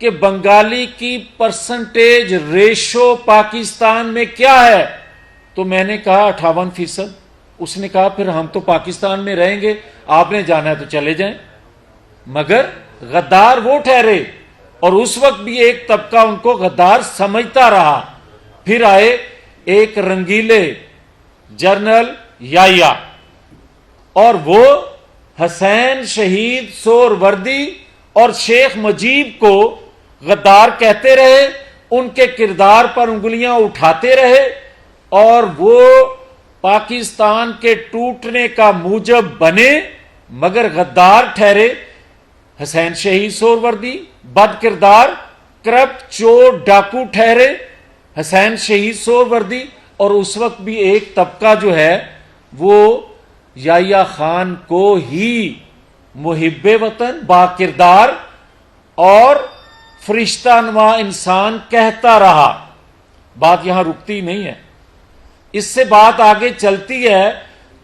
کہ بنگالی کی percentage ratio Pakistan میں کیا ہے؟ تو میں نے کہا 58%. اس نے کہا پھر ہم تو پاکستان میں رہیں گے، آپ نے جانا ہے تو چلے جائیں. مگر غدار وہ ٹھہرے، اور اس وقت بھی ایک طبقہ ان کو غدار سمجھتا رہا. پھر آئے ایک رنگیلے جنرل یایا، اور وہ حسین شہید سہروردی اور شیخ مجیب کو غدار کہتے رہے، ان کے کردار پر انگلیاں اٹھاتے رہے، اور وہ پاکستان کے ٹوٹنے کا موجب بنے مگر غدار ٹھہرے. حسین شہید سہروردی بد کردار، کرپٹ، چور، ڈاکو ٹھہرے حسین شہید سہروردی. اور اس وقت بھی ایک طبقہ جو ہے وہ یحییٰ خان کو ہی محب وطن، با کردار اور فرشتہ نما انسان کہتا رہا. بات یہاں رکتی نہیں ہے، اس سے بات آگے چلتی ہے.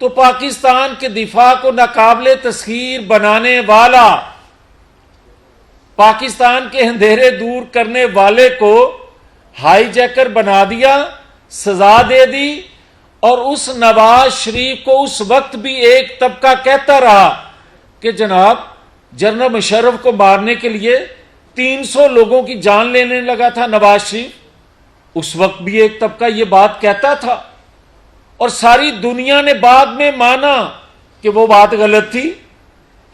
تو پاکستان کے دفاع کو ناقابل تسخیر بنانے والا، پاکستان کے اندھیرے دور کرنے والے کو ہائی جیکر بنا دیا، سزا دے دی. اور اس نواز شریف کو اس وقت بھی ایک طبقہ کہتا رہا کہ جناب جنرل مشرف کو مارنے کے لیے 300 لوگوں کی جان لینے لگا تھا نواز شریف. اس وقت بھی ایک طبقہ یہ بات کہتا تھا، اور ساری دنیا نے بعد میں مانا کہ وہ بات غلط تھی.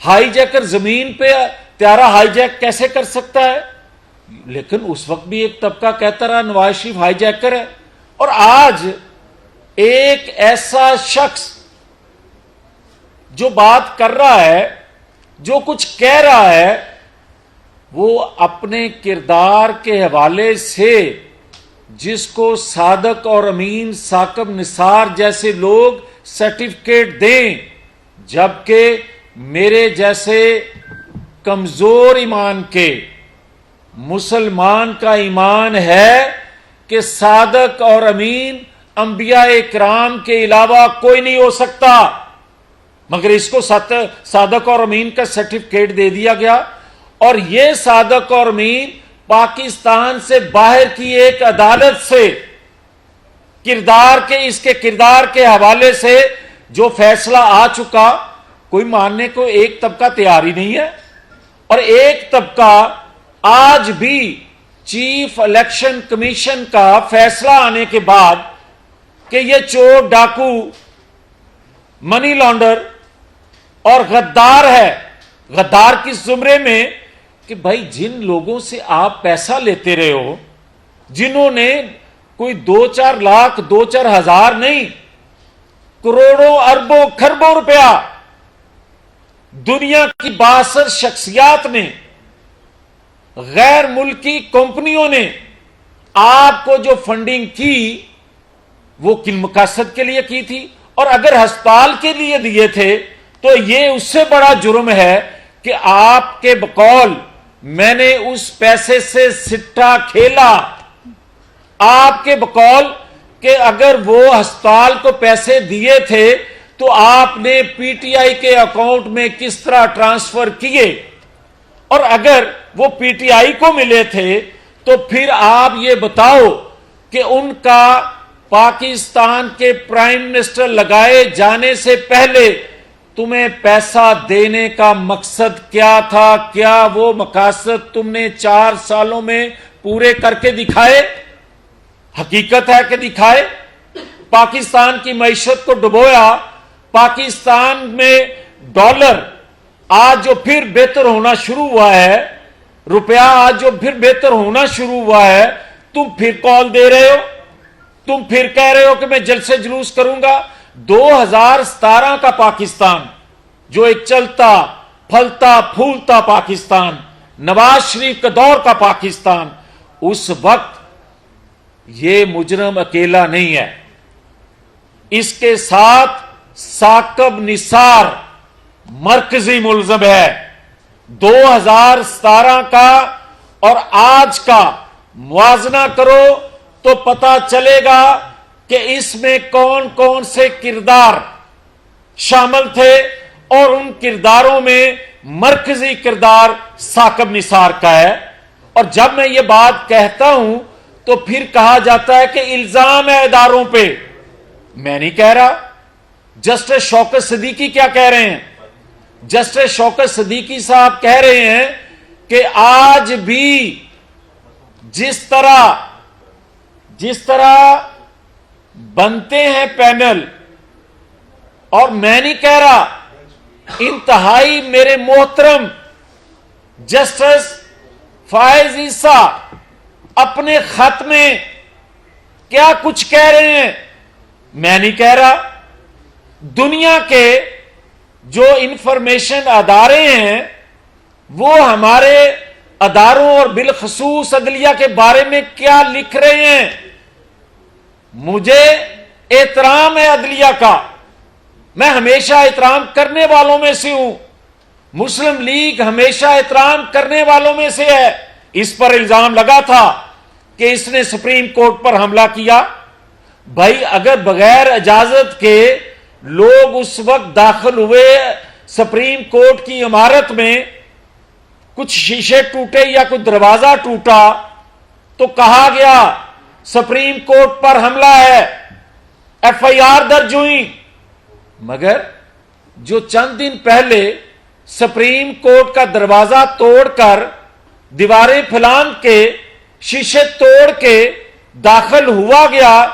ہائی جیکر زمین پہ طیارہ ہائی جیک کیسے کر سکتا ہے؟ لیکن اس وقت بھی ایک طبقہ کہتا رہا نواز شریف ہائی جیکر ہے. اور آج ایک ایسا شخص جو بات کر رہا ہے، جو کچھ کہہ رہا ہے، وہ اپنے کردار کے حوالے سے جس کو صادق اور امین ثاقب نثار جیسے لوگ سرٹیفکیٹ دیں، جبکہ میرے جیسے کمزور ایمان کے مسلمان کا ایمان ہے کہ صادق اور امین انبیاء اکرام کے علاوہ کوئی نہیں ہو سکتا. مگر اس کو صادق اور امین کا سرٹیفکیٹ دے دیا گیا، اور یہ صادق اور امین پاکستان سے باہر کی ایک عدالت سے اس کے کردار کے حوالے سے جو فیصلہ آ چکا، کوئی ماننے کو ایک طبقہ تیار ہی نہیں ہے. اور ایک طبقہ آج بھی چیف الیکشن کمیشن کا فیصلہ آنے کے بعد کہ یہ چور، ڈاکو، منی لانڈر اور غدار ہے، غدار کس زمرے میں؟ کہ بھائی جن لوگوں سے آپ پیسہ لیتے رہے ہو، جنہوں نے کوئی 2-4 لاکھ 2-4 ہزار نہیں، کروڑوں اربوں کھربوں روپیہ دنیا کی بااثر شخصیات نے، غیر ملکی کمپنیوں نے آپ کو جو فنڈنگ کی، وہ کن مقاصد کے لیے کی تھی؟ اور اگر ہسپتال کے لیے دیے تھے تو یہ اس سے بڑا جرم ہے کہ آپ کے بقول میں نے اس پیسے سے سٹا کھیلا. آپ کے بقول کہ اگر وہ ہسپتال کو پیسے دیے تھے تو آپ نے پی ٹی آئی کے اکاؤنٹ میں کس طرح ٹرانسفر کیے، اور اگر وہ پی ٹی آئی کو ملے تھے تو پھر آپ یہ بتاؤ کہ ان کا پاکستان کے پرائم منسٹر لگائے جانے سے پہلے تمہیں پیسہ دینے کا مقصد کیا تھا؟ کیا وہ مقاصد تم نے 4 سالوں میں پورے کر کے دکھائے؟ حقیقت ہے کہ دکھائے. پاکستان کی معیشت کو ڈبویا. پاکستان میں ڈالر آج جو پھر بہتر ہونا شروع ہوا ہے، روپیہ آج جو پھر بہتر ہونا شروع ہوا ہے، تم پھر کال دے رہے ہو، تم پھر کہہ رہے ہو کہ میں جلسے جلوس کروں گا. 2017 کا پاکستان جو ایک چلتا پھلتا پھولتا پاکستان، نواز شریف کے دور کا پاکستان، اس وقت یہ مجرم اکیلا نہیں ہے، اس کے ساتھ ثاقب نثار مرکزی ملزم ہے. 2017 کا اور آج کا موازنہ کرو تو پتا چلے گا کہ اس میں کون کون سے کردار شامل تھے، اور ان کرداروں میں مرکزی کردار ثاقب نثار کا ہے. اور جب میں یہ بات کہتا ہوں تو پھر کہا جاتا ہے کہ الزام ہے اداروں پہ. میں نہیں کہہ رہا. جسٹس شوکت صدیقی کیا کہہ رہے ہیں؟ جسٹس شوکت صدیقی صاحب کہہ رہے ہیں کہ آج بھی جس طرح بنتے ہیں پینل، اور میں نہیں کہہ رہا، انتہائی میرے محترم جسٹس فائز عیسیٰ اپنے خط میں کیا کچھ کہہ رہے ہیں، میں نہیں کہہ رہا. دنیا کے جو انفارمیشن ادارے ہیں وہ ہمارے اداروں اور بالخصوص عدلیہ کے بارے میں کیا لکھ رہے ہیں. مجھے احترام ہے عدلیہ کا، میں ہمیشہ احترام کرنے والوں میں سے ہوں. مسلم لیگ ہمیشہ احترام کرنے والوں میں سے ہے. اس پر الزام لگا تھا کہ اس نے سپریم کورٹ پر حملہ کیا. بھائی اگر بغیر اجازت کے لوگ اس وقت داخل ہوئے سپریم کورٹ کی عمارت میں، کچھ شیشے ٹوٹے یا کوئی دروازہ ٹوٹا تو کہا گیا سپریم کورٹ پر حملہ ہے، ایف آئی آر درج ہوئی. مگر جو چند دن پہلے سپریم کورٹ کا دروازہ توڑ کر، دیواریں پھلانگ کے، شیشے توڑ کے داخل ہوا گیا،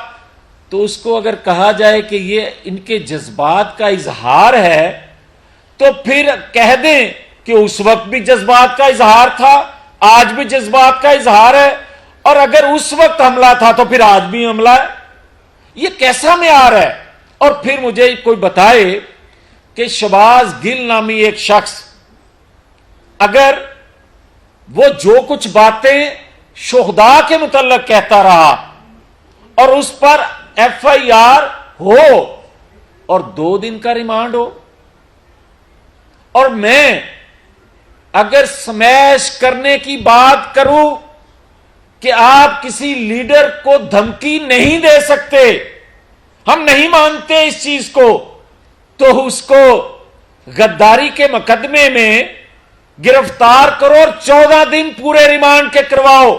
تو اس کو اگر کہا جائے کہ یہ ان کے جذبات کا اظہار ہے تو پھر کہہ دیں کہ اس وقت بھی جذبات کا اظہار تھا، آج بھی جذبات کا اظہار ہے، اور اگر اس وقت حملہ تھا تو پھر آج بھی حملہ ہے. یہ کیسا معیار ہے؟ اور پھر مجھے کوئی بتائے کہ شہباز گل نامی ایک شخص اگر وہ جو کچھ باتیں شہداء کے متعلق کہتا رہا اور اس پر ایف آئی آر ہو اور 2 دن کا ریمانڈ ہو، اور میں اگر سمیش کرنے کی بات کروں کہ آپ کسی لیڈر کو دھمکی نہیں دے سکتے، ہم نہیں مانتے اس چیز کو، تو اس کو غداری کے مقدمے میں گرفتار کرو اور 14 دن پورے ریمانڈ کے کرواؤ.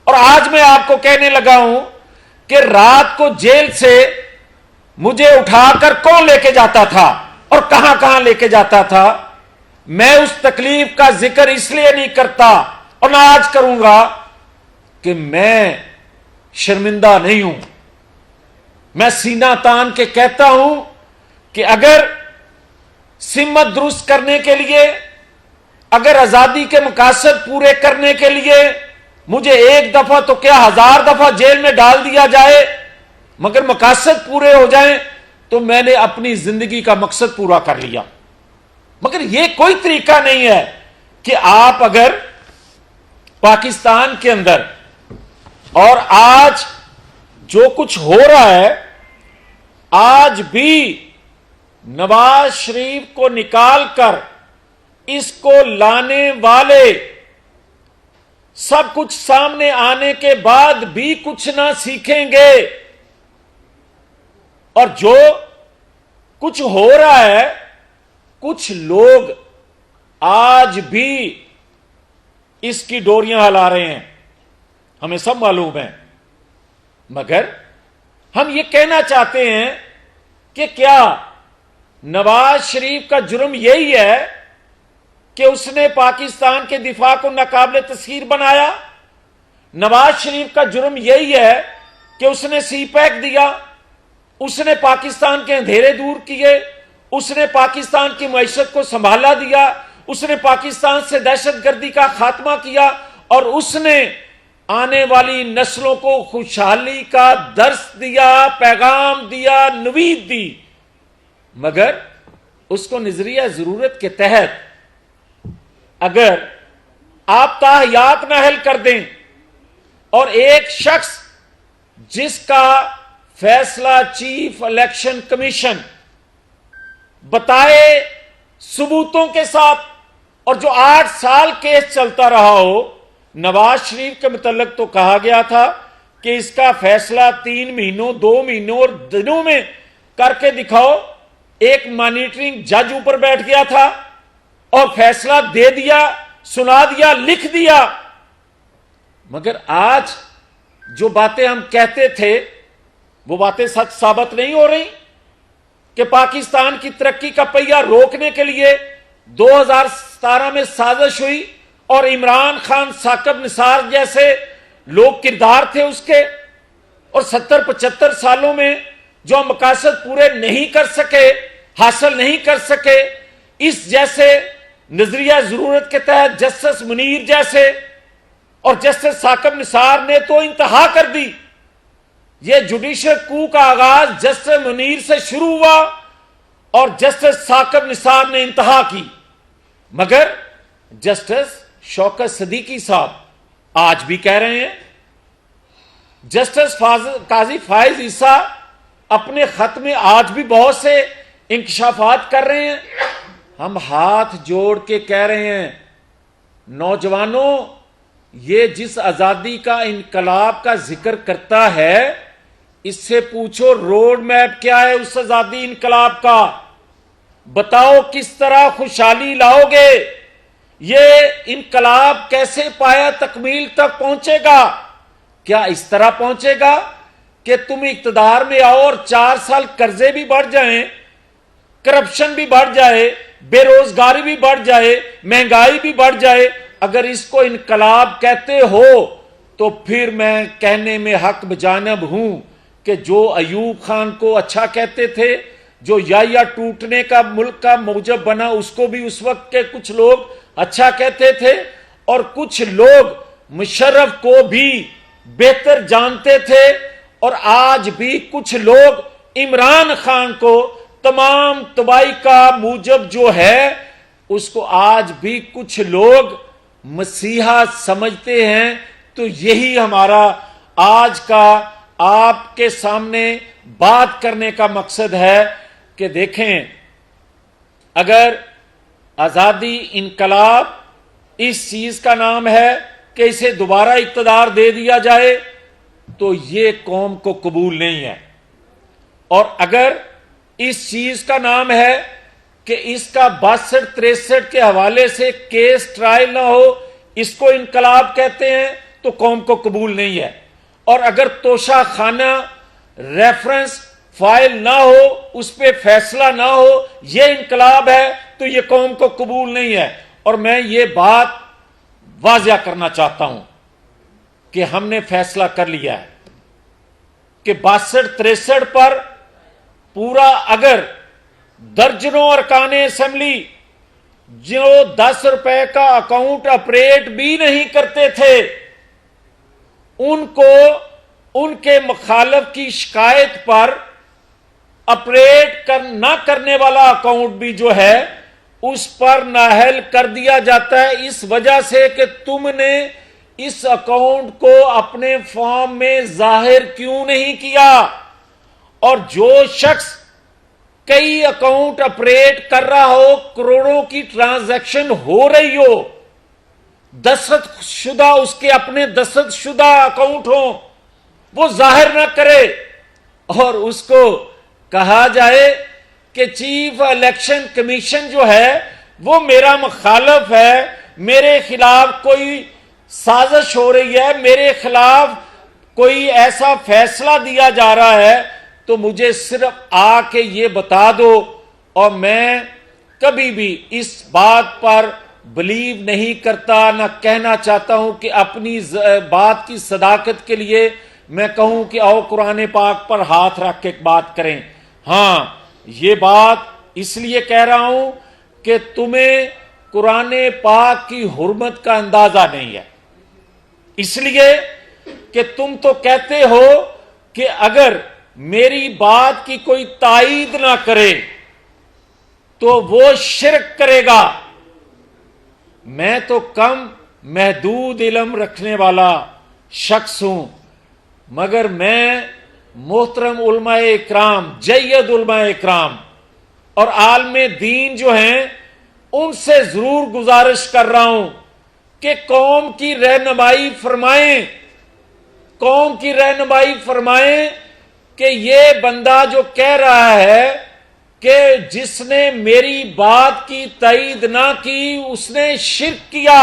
اور آج میں آپ کو کہنے لگا ہوں کہ رات کو جیل سے مجھے اٹھا کر کون لے کے جاتا تھا اور کہاں کہاں لے کے جاتا تھا. میں اس تکلیف کا ذکر اس لیے نہیں کرتا اور نہ آج کروں گا کہ میں شرمندہ نہیں ہوں. میں سینہ تان کے کہتا ہوں کہ اگر سمت درست کرنے کے لیے، اگر آزادی کے مقاصد پورے کرنے کے لیے مجھے 1 دفعہ تو کیا 1000 دفعہ جیل میں ڈال دیا جائے مگر مقاصد پورے ہو جائیں تو میں نے اپنی زندگی کا مقصد پورا کر لیا. مگر یہ کوئی طریقہ نہیں ہے کہ آپ اگر پاکستان کے اندر، اور آج جو کچھ ہو رہا ہے، آج بھی نواز شریف کو نکال کر اس کو لانے والے سب کچھ سامنے آنے کے بعد بھی کچھ نہ سیکھیں گے، اور جو کچھ ہو رہا ہے، کچھ لوگ آج بھی اس کی ڈوریاں ہلا رہے ہیں، ہمیں سب معلوم ہے. مگر ہم یہ کہنا چاہتے ہیں کہ کیا نواز شریف کا جرم یہی ہے کہ اس نے پاکستان کے دفاع کو ناقابل تسخیر بنایا؟ نواز شریف کا جرم یہی ہے کہ اس نے سی پیک دیا، اس نے پاکستان کے اندھیرے دور کیے، اس نے پاکستان کی معیشت کو سنبھالا دیا، اس نے پاکستان سے دہشت گردی کا خاتمہ کیا، اور اس نے آنے والی نسلوں کو خوشحالی کا درس دیا، پیغام دیا، نوید دی. مگر اس کو نظریہ ضرورت کے تحت اگر آپ تاحیات نااہل کر دیں، اور ایک شخص جس کا فیصلہ چیف الیکشن کمیشن بتائے ثبوتوں کے ساتھ، اور جو 8 سال کیس چلتا رہا ہو، نواز شریف کے متعلق تو کہا گیا تھا کہ اس کا فیصلہ 3 مہینوں 2 مہینوں اور دنوں میں کر کے دکھاؤ. ایک مانیٹرنگ جج اوپر بیٹھ گیا تھا اور فیصلہ دے دیا، سنا دیا، لکھ دیا. مگر آج جو باتیں ہم کہتے تھے وہ باتیں سچ ثابت نہیں ہو رہی کہ پاکستان کی ترقی کا پہیہ روکنے کے لیے 2017 میں سازش ہوئی اور عمران خان، ثاقب نثار جیسے لوگ کردار تھے اس کے، اور 70-75 سالوں میں جو مقاصد پورے نہیں کر سکے، حاصل نہیں کر سکے، اس جیسے نظریہ ضرورت کے تحت جسٹس منیر جیسے اور جسٹس ثاقب نثار نے تو انتہا کر دی۔ یہ جوڈیشل کو کا آغاز جسٹس منیر سے شروع ہوا اور جسٹس ثاقب نثار نے انتہا کی، مگر جسٹس شوکت صدیقی صاحب آج بھی کہہ رہے ہیں، جسٹس قاضی فائز عیسیٰ اپنے خط میں آج بھی بہت سے انکشافات کر رہے ہیں۔ ہم ہاتھ جوڑ کے کہہ رہے ہیں، نوجوانوں، یہ جس آزادی کا انقلاب کا ذکر کرتا ہے، اس سے پوچھو روڈ میپ کیا ہے اس آزادی انقلاب کا، بتاؤ کس طرح خوشحالی لاؤ گے، یہ انقلاب کیسے پایا تکمیل تک پہنچے گا؟ کیا اس طرح پہنچے گا کہ تم اقتدار میں آؤ اور 4 سال قرضے بھی بڑھ جائیں، کرپشن بھی بڑھ جائے، بے روزگاری بھی بڑھ جائے، مہنگائی بھی بڑھ جائے؟ اگر اس کو انقلاب کہتے ہو تو پھر میں کہنے میں حق بجانب ہوں کہ جو ایوب خان کو اچھا کہتے تھے، جو یا ٹوٹنے کا ملک کا موجب بنا، اس کو بھی اس وقت کے کچھ لوگ اچھا کہتے تھے، اور کچھ لوگ مشرف کو بھی بہتر جانتے تھے، اور آج بھی کچھ لوگ عمران خان کو تمام تباہی کا موجب جو ہے اس کو آج بھی کچھ لوگ مسیحا سمجھتے ہیں۔ تو یہی ہمارا آج کا آپ کے سامنے بات کرنے کا مقصد ہے کہ دیکھیں، اگر آزادی انقلاب اس چیز کا نام ہے کہ اسے دوبارہ اقتدار دے دیا جائے تو یہ قوم کو قبول نہیں ہے، اور اگر اس چیز کا نام ہے کہ اس کا 62-63 کے حوالے سے کیس ٹرائل نہ ہو، اس کو انقلاب کہتے ہیں، تو قوم کو قبول نہیں ہے، اور اگر توشہ خانہ ریفرنس فائل نہ ہو، اس پہ فیصلہ نہ ہو، یہ انقلاب ہے، تو یہ قوم کو قبول نہیں ہے۔ اور میں یہ بات واضح کرنا چاہتا ہوں کہ ہم نے فیصلہ کر لیا ہے کہ 62-63 پر پورا، اگر درجنوں ارکان اسمبلی جو 10 روپے کا اکاؤنٹ آپریٹ بھی نہیں کرتے تھے، ان کو ان کے مخالف کی شکایت پر آپریٹ نہ کرنے والا اکاؤنٹ بھی جو ہے اس پر نااہل کر دیا جاتا ہے، اس وجہ سے کہ تم نے اس اکاؤنٹ کو اپنے فارم میں ظاہر کیوں نہیں کیا۔ اور جو شخص کئی اکاؤنٹ آپریٹ کر رہا ہو، کروڑوں کی ٹرانزیکشن ہو رہی ہو، دستخط شدہ اس کے اپنے دستخط شدہ اکاؤنٹ ہوں، وہ ظاہر نہ کرے، اور اس کو کہا جائے کہ چیف الیکشن کمیشن جو ہے وہ میرا مخالف ہے، میرے خلاف کوئی سازش ہو رہی ہے، میرے خلاف کوئی ایسا فیصلہ دیا جا رہا ہے، تو مجھے صرف آ کے یہ بتا دو، اور میں کبھی بھی اس بات پر بلیو نہیں کرتا، نہ کہنا چاہتا ہوں کہ اپنی بات کی صداقت کے لیے میں کہوں کہ آؤ قرآن پاک پر ہاتھ رکھ کے بات کریں۔ ہاں، یہ بات اس لیے کہہ رہا ہوں کہ تمہیں قرآن پاک کی حرمت کا اندازہ نہیں ہے، اس لیے کہ تم تو کہتے ہو کہ اگر میری بات کی کوئی تائید نہ کرے تو وہ شرک کرے گا۔ میں تو کم محدود علم رکھنے والا شخص ہوں، مگر میں محترم علماء اکرام، جید علماء اکرام اور عالم دین جو ہیں ان سے ضرور گزارش کر رہا ہوں کہ قوم کی رہنمائی فرمائیں، قوم کی رہنمائی فرمائیں کہ یہ بندہ جو کہہ رہا ہے کہ جس نے میری بات کی تائید نہ کی اس نے شرک کیا،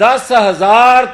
10,000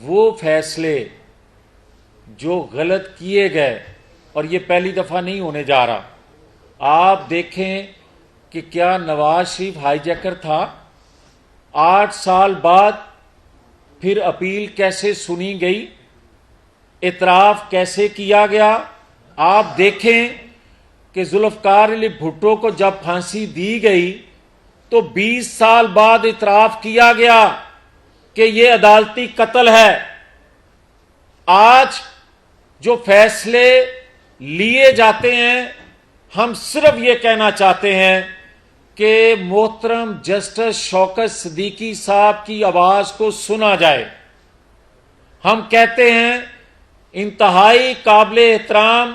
وہ فیصلے جو غلط کیے گئے، اور یہ پہلی دفعہ نہیں ہونے جا رہا، آپ دیکھیں کہ کیا نواز شریف ہائی جیکر تھا؟ 8 سال بعد پھر اپیل کیسے سنی گئی، اعتراف کیسے کیا گیا؟ آپ دیکھیں کہ ذوالفقار علی بھٹو کو جب پھانسی دی گئی تو 20 سال بعد اعتراف کیا گیا کہ یہ عدالتی قتل ہے۔ آج جو فیصلے لیے جاتے ہیں، ہم صرف یہ کہنا چاہتے ہیں کہ محترم جسٹس شوکت صدیقی صاحب کی آواز کو سنا جائے۔ ہم کہتے ہیں انتہائی قابل احترام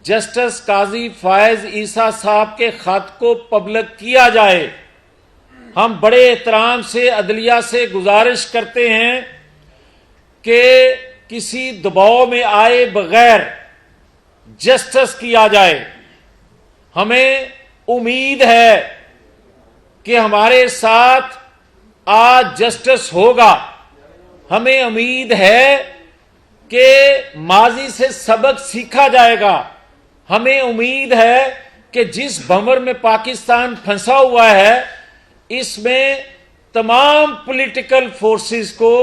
جسٹس قاضی فائز عیسیٰ صاحب کے خط کو پبلک کیا جائے۔ ہم بڑے احترام سے عدلیہ سے گزارش کرتے ہیں کہ کسی دباؤ میں آئے بغیر جسٹس کیا جائے۔ ہمیں امید ہے کہ ہمارے ساتھ آج جسٹس ہوگا۔ ہمیں امید ہے کہ ماضی سے سبق سیکھا جائے گا۔ ہمیں امید ہے کہ جس بھنور میں پاکستان پھنسا ہوا ہے، اس میں تمام پولیٹیکل فورسز کو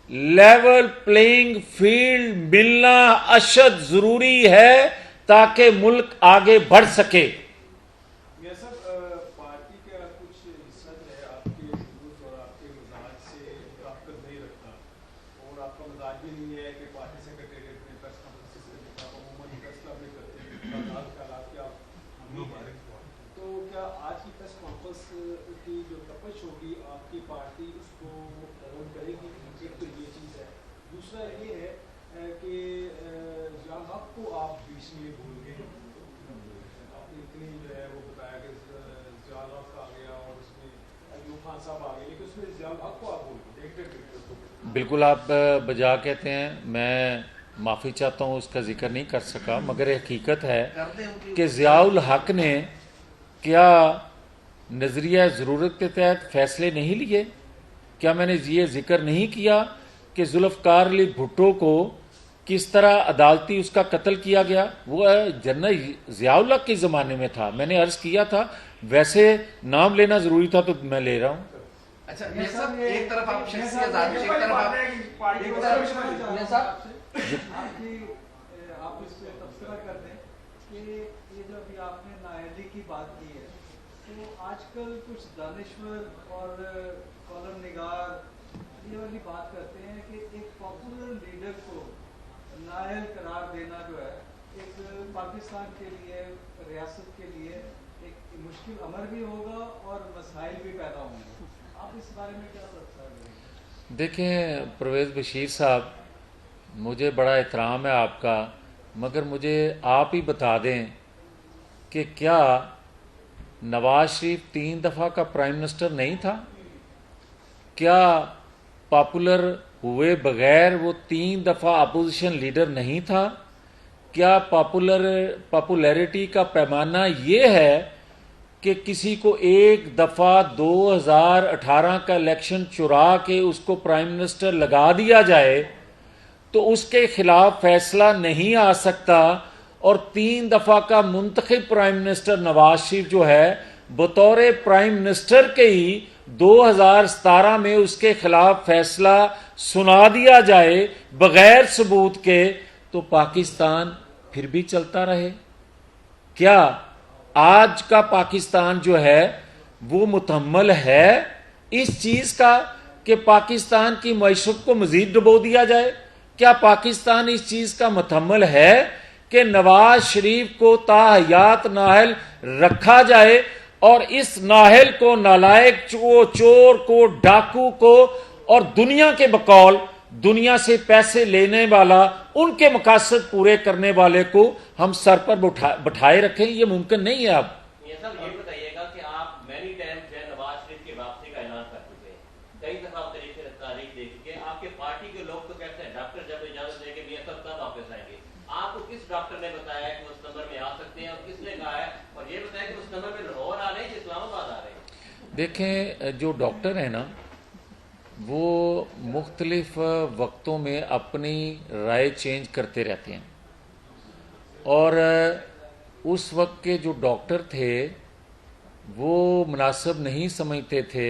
لیول پلینگ فیلڈ ملنا اشد ضروری ہے تاکہ ملک آگے بڑھ سکے۔ پارٹی کا کچھ حصہ جو ہے آپ کے جلوس اور آپ کے مزاج سے مطابقت نہیں رکھتا، اور آپ کا مزاج بھی نہیں ہے کہ پارٹی سیکریٹریٹ میں پریس کانفرنس سے عموماً پریس کلب میں کرتے ہیں خیالات کے آپ، تو کیا آج کی پریس کانفرنس کی جو تپش ہوگی آپ کی پارٹی اس کو اون کرے گی؟ ایک تو یہ چیز ہے، دوسرا یہ ہے کہ ضیاء الحق کو آپ بیچ میں بھول گئے، آپ نے اتنی جو ہے وہ بتایا کہ ضیاء الحق آ گیا اور اس میں ایوب خان صاحب آ گئے، لیکن اس میں ضیاء الحق کو آپ بھول گئے۔ بالکل آپ بجا کہتے ہیں، میں معافی چاہتا ہوں، اس کا ذکر نہیں کر سکا، مگر حقیقت ہے کہ ضیاء الحق نے کیا نظریہ ضرورت کے تحت فیصلے نہیں لیے؟ کیا میں نے یہ ذکر نہیں کیا کہ ذوالفقار علی بھٹو کو کس طرح عدالتی اس کا قتل کیا گیا؟ وہ جنرل ضیاء الحق کے زمانے میں تھا، میں نے عرض کیا تھا، ویسے نام لینا ضروری تھا تو میں لے رہا ہوں۔ اچھا یہ سب ایک طرف آپ شخصی آزادی، ایک طرف آپ اس پہ تبصرہ کر دیں کہ یہ جو ابھی آپ نے نااہلی کی بات کی ہے، تو آج کل کچھ دانشور اور کالم نگار یہ والی بات کرتے ہیں کہ ایک پاپولر لیڈر کو نااہل قرار دینا جو ہے ایک پاکستان کے لیے، ریاست کے لیے ایک مشکل امر بھی ہوگا اور مسائل بھی پیدا ہوں گے۔ آپ اس بارے میں کیا تبصرہ کریں؟ دیکھیں پرویز بشیر صاحب، مجھے بڑا احترام ہے آپ کا، مگر مجھے آپ ہی بتا دیں کہ کیا نواز شریف 3 دفعہ کا پرائم منسٹر نہیں تھا؟ کیا پاپولر ہوئے بغیر وہ 3 دفعہ اپوزیشن لیڈر نہیں تھا؟ کیا پاپولیرٹی کا پیمانہ یہ ہے کہ کسی کو ایک دفعہ 2018 کا الیکشن چرا کے اس کو پرائم منسٹر لگا دیا جائے تو اس کے خلاف فیصلہ نہیں آ سکتا، اور 3 دفعہ کا منتخب پرائم منسٹر نواز شریف جو ہے بطور پرائم منسٹر کے ہی 2017 میں اس کے خلاف فیصلہ سنا دیا جائے بغیر ثبوت کے، تو پاکستان پھر بھی چلتا رہے؟ کیا آج کا پاکستان جو ہے وہ متحمل ہے اس چیز کا کہ پاکستان کی معیشت کو مزید ڈبو دیا جائے؟ کیا پاکستان اس چیز کا متحمل ہے کہ نواز شریف کو تا حیات نااہل رکھا جائے اور اس نااہل کو، نالائق کو، چور کو، ڈاکو کو، اور دنیا کے بقول دنیا سے پیسے لینے والا، ان کے مقاصد پورے کرنے والے کو ہم سر پر بٹھائے رکھیں؟ یہ ممکن نہیں ہے۔ اب یہ بتائیے گا کہ آپ مینی ٹائم جو ہے نواز شریف کی واپسی کا اعلان کر چکے ہیں، کئی دفعہ آپ تاریخ دے چکے ہیں، آپ کے پارٹی کے لوگ تو کہتے ہیں ڈاکٹر جب اجازت دیں گے میاں صاحب کب واپس آئیں گے؟ آپ کو کس ڈاکٹر نے بتایا کہ اس نمبر میں آ سکتے ہیں، اور کس نے کہا ہے؟ اور یہ بتائیں کہ اس نمبر میں لاہور آ رہے ہیں کہ اسلام آباد آ رہے ہیں؟ دیکھیں جو ڈاکٹر ہیں نا، وہ مختلف وقتوں میں اپنی رائے چینج کرتے رہتے ہیں، اور اس وقت کے جو ڈاکٹر تھے وہ مناسب نہیں سمجھتے تھے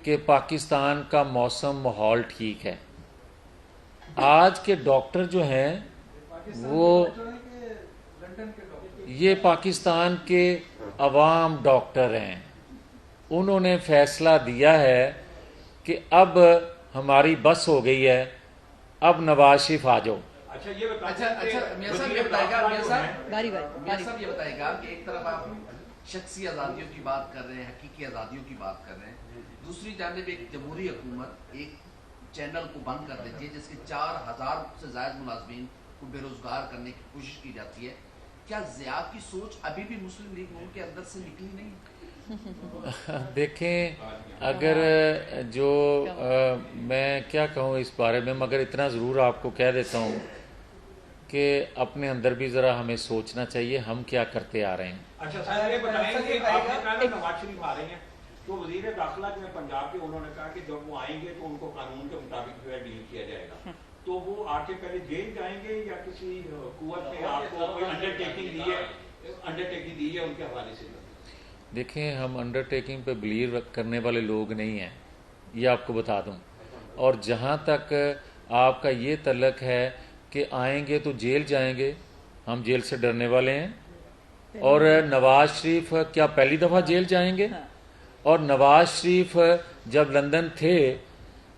کہ پاکستان کا موسم ماحول ٹھیک ہے۔ آج کے ڈاکٹر جو ہیں وہ یہ پاکستان کے عوام ڈاکٹر ہیں، انہوں نے فیصلہ دیا ہے کہ اب ہماری بس ہو گئی ہے، اب نواز شریف آ جاؤ۔ اچھا یہ اچھا میاں صاحب یہ بتائے گا، میاں صاحب یہ بتائے گا کہ ایک طرف آپ شخصی آزادیوں کی بات کر رہے ہیں، حقیقی آزادیوں کی بات کر رہے ہیں، دوسری جانب ایک جمہوری حکومت ایک چینل کو بند کر دیتی ہے جس کے 4000 سے زائد ملازمین کو بے روزگار کرنے کی کوشش کی جاتی ہے۔ کیا ضیاء کی سوچ ابھی بھی مسلم لیگ نون کے اندر سے نکلی نہیں؟ دیکھیں، اگر جو میں کیا کہوں اس بارے میں، مگر اتنا ضرور آپ کو کہہ دیتا ہوں کہ اپنے اندر بھی ذرا ہمیں سوچنا چاہیے ہم کیا کرتے آ رہے ہیں۔ اچھا سر یہ بتائیں کہ آپ نے کہا نا نواز شریف آ رہے ہیں، تو وزیر داخلہ جو ہے پنجاب کے، انہوں نے کہا کہ جب وہ آئیں گے تو ان کو قانون کے مطابق جو ہے ڈیل کیا جائے گا، تو وہ آ کے پہلے جیل جائیں گے یا کسی قوت نے آپ کو کوئی انڈرٹیکنگ دی ہے ان کے حوالے سے؟ دیکھیں، ہم انڈرٹیکنگ پہ بلیو کرنے والے لوگ نہیں ہیں، یہ آپ کو بتا دوں، اور جہاں تک آپ کا یہ تعلق ہے کہ آئیں گے تو جیل جائیں گے، ہم جیل سے ڈرنے والے ہیں، اور نواز شریف کیا پہلی دفعہ جیل جائیں گے؟ اور نواز شریف جب لندن تھے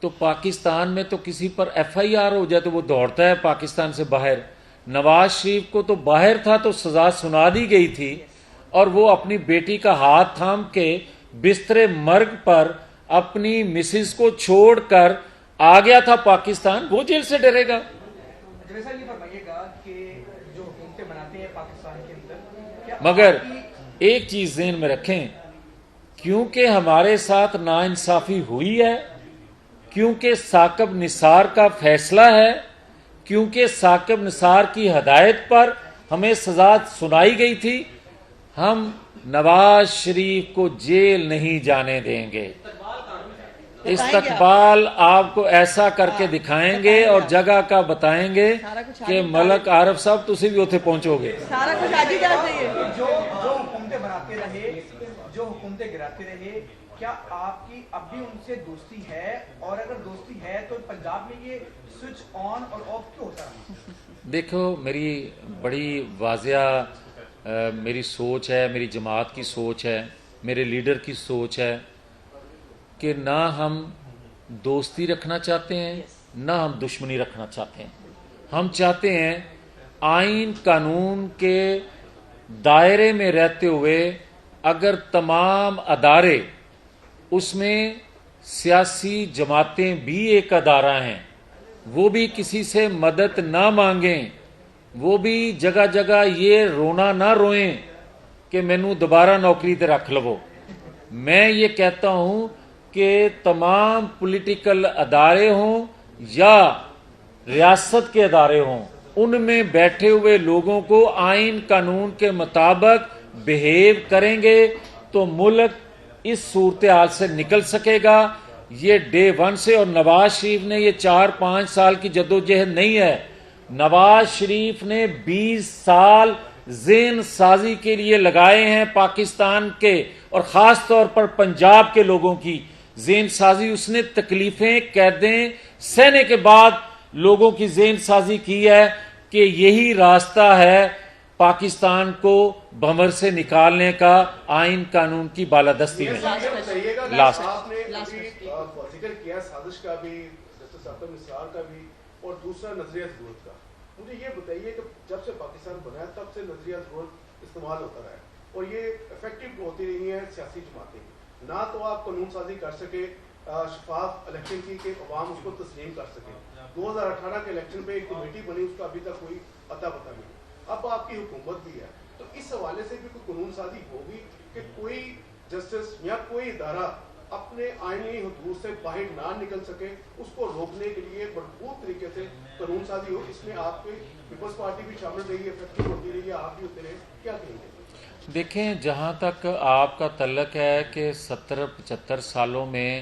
تو پاکستان میں تو کسی پر ایف آئی آر ہو جائے تو وہ دوڑتا ہے پاکستان سے باہر۔ نواز شریف کو تو باہر تھا تو سزا سنا دی گئی تھی، اور وہ اپنی بیٹی کا ہاتھ تھام کے بستر مرگ پر اپنی مسز کو چھوڑ کر آ گیا تھا پاکستان، وہ جیل سے ڈرے گا؟ جیسا یہ فرمائیے گا کہ جو حکومتیں بناتے ہیں پاکستان کے اندر، کیا مگر ایک چیز ذہن میں رکھیں، کیونکہ ہمارے ساتھ ناانصافی ہوئی ہے، کیونکہ ثاقب نثار کا فیصلہ ہے، کیونکہ ثاقب نثار کی ہدایت پر ہمیں سزا سنائی گئی تھی، ہم نواز شریف کو جیل نہیں جانے دیں گے۔ استقبال آپ کو ایسا کر کے دکھائیں گے اور جگہ کا بتائیں گے کہ ملک عارف صاحب تسی بھی اتنے پہنچو گے۔ سارا کچھ آج ہی جانا چاہیے۔ جو حکومتیں بناتے رہے، جو حکومتیں گراتے رہے، کیا آپ کی اب بھی ان سے دوستی ہے؟ اور اگر دوستی ہے تو پنجاب میں یہ سوئچ آن اور آف کیوں ہوتا ہے؟ دیکھو، میری بڑی واضح میری سوچ ہے، میری جماعت کی سوچ ہے، میرے لیڈر کی سوچ ہے کہ نہ ہم دوستی رکھنا چاہتے ہیں نہ ہم دشمنی رکھنا چاہتے ہیں۔ ہم چاہتے ہیں آئین قانون کے دائرے میں رہتے ہوئے اگر تمام ادارے، اس میں سیاسی جماعتیں بھی ایک ادارہ ہیں، وہ بھی کسی سے مدد نہ مانگیں، وہ بھی جگہ جگہ یہ رونا نہ روئیں کہ مینوں دوبارہ نوکری تے رکھ لو۔ میں یہ کہتا ہوں کہ تمام پولیٹیکل ادارے ہوں یا ریاست کے ادارے ہوں، ان میں بیٹھے ہوئے لوگوں کو آئین قانون کے مطابق بہیو کریں گے تو ملک اس صورتحال سے نکل سکے گا۔ یہ ڈے ون سے، اور نواز شریف نے یہ 4-5 سال کی جدوجہد نہیں ہے، نواز شریف نے 20 سال ذہن سازی کے لیے لگائے ہیں پاکستان کے، اور خاص طور پر پنجاب کے لوگوں کی ذہن سازی۔ اس نے تکلیفیں، قیدیں سہنے کے بعد لوگوں کی ذہن سازی کی ہے کہ یہی راستہ ہے پاکستان کو بھنور سے نکالنے کا، آئین قانون کی بالادستی میں۔ لاسٹ آپ نے ذکر کیا سازش کا بھی، جسٹس ثاقب نثار کا بھی، اور دوسرا نظریہ ضرورت کا۔ مجھے یہ بتائیے کہ جب سے پاکستان بنا ہے تب سے نظریہ ضرورت استعمال ہوتا رہا ہے، اور یہ افیکٹو ہوتی رہی ہیں سیاسی جماعتیں، نہ تو آپ قانون سازی کر سکے شفاف الیکشن کی کہ عوام اس کو تسلیم کر سکے۔ 2018 کے الیکشن پہ ایک کمیٹی بنی، اس کا ابھی تک کوئی اتا پتہ نہیں۔ اب آپ کی حکومت بھی ہے، تو اس حوالے سے بھی کوئی قانون سازی ہوگی کہ کوئی جسٹس یا کوئی ادارہ اپنے آئینی حدود سے باہر نہ نکل سکے، اس کو روکنے کے لیے بھرپور طریقے سے قانون سازی ہو۔ اس میں آپ کی پیپلز پارٹی بھی شامل رہی ہے، افیکٹو ہوتی رہی ہے، آپ بھی ہوتے رہے، کیا کہیں گے؟ دیکھیں، جہاں تک آپ کا تعلق ہے کہ 70-75 سالوں میں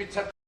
75